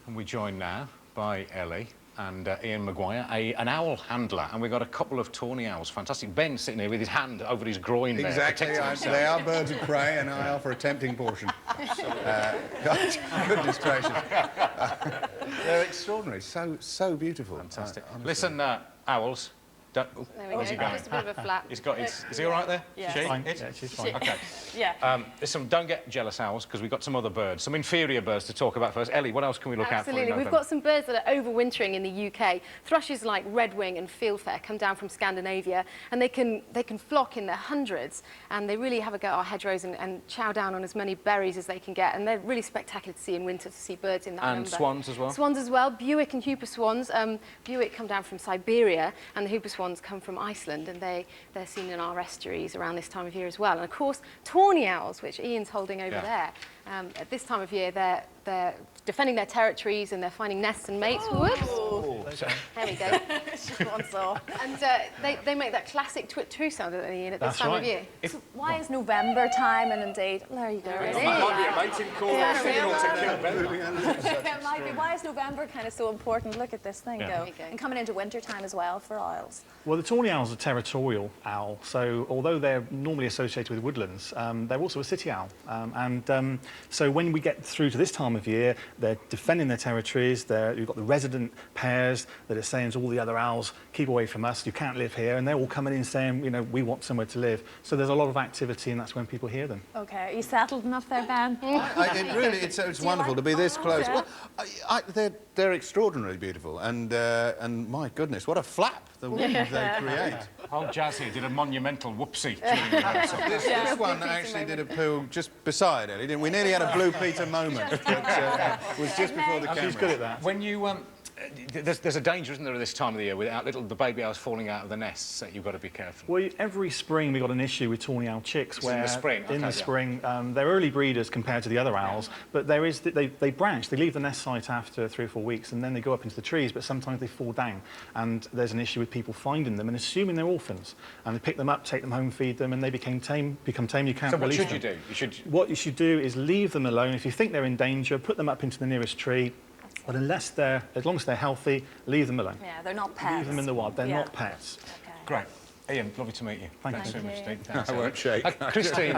And we're joined now by Ellie and Ian Maguire, an owl handler, and we've got a couple of tawny owls. Fantastic. Ben sitting here with his hand over his groin there. Exactly. They are birds of prey, and I offer a tempting portion. Goodness gracious. They're extraordinary. So beautiful. Fantastic. Listen, owls. There we go. Just a bit of a flap. He's got his... Is he all right there? Yeah. She? Fine. Yeah, she's fine. OK. Yeah. Listen, don't get jealous, owls, because we've got some other birds, some inferior birds to talk about first. Ellie, what else can we look out for in Absolutely. We've November? got some birds that are overwintering in the UK. Thrushes like redwing and fieldfare come down from Scandinavia, and they can flock in their hundreds, and they really have a go at our hedgerows and chow down on as many berries as they can get, and they're really spectacular to see in winter, to see birds in that number. And swans as well? Swans as well. Buick and Hooper swans. Buick come down from Siberia, and the Hooper swans come from Iceland, and they're seen in our estuaries around this time of year as well. And of course, tawny owls, which Ian's holding over there. At this time of year, they're defending their territories and they're finding nests and mates. Whoops! There we go. Just one saw. And they make that classic twit-twoo sound, don't they, Ian, at this time of year? So why is November time, and indeed, there you go. There it It might be a mating call or signal to kill Ben. It might be. Why is November kind of so important? Look at this thing go. go. And coming into winter time as well for owls. Well, the tawny owl's a territorial owl, so although they're normally associated with woodlands, they're also a city owl. So when we get through to this time of year, they're defending their territories. You've got the resident pairs that are saying to all the other owls, keep away from us, you can't live here, and they're all coming in saying, you know, we want somewhere to live. So there's a lot of activity, and that's when people hear them. Okay, are you settled enough there, Ben? It's wonderful to be this close. Yeah. Well, they're extraordinarily beautiful, and my goodness, what a flap the wings they create. Old Jazz here did a monumental whoopsie during the rehearsal. This one actually did a poo just beside Ellie, didn't we? Nearly had a Blue Peter moment, but was just before the camera. She's good at that. When you... there's a danger, isn't there, at this time of the year, without the baby owls falling out of the nests, that you've got to be careful. Well, every spring we've got an issue with tawny owl chicks where... in the spring? In the spring. They're early breeders compared to the other owls, but they branch. They leave the nest site after 3 or 4 weeks, and then they go up into the trees, but sometimes they fall down. And there's an issue with people finding them and assuming they're orphans. And they pick them up, take them home, feed them, and they become tame. You can't release them. So what should you do? What you should do is leave them alone. If you think they're in danger, put them up into the nearest tree. But as long as they're healthy, leave them alone. Yeah, they're not pets. Leave them in the wild. They're not pets. Okay. Great. Ian, lovely to meet you. Thank you. Thanks so much, Steve. I won't shake. Christine.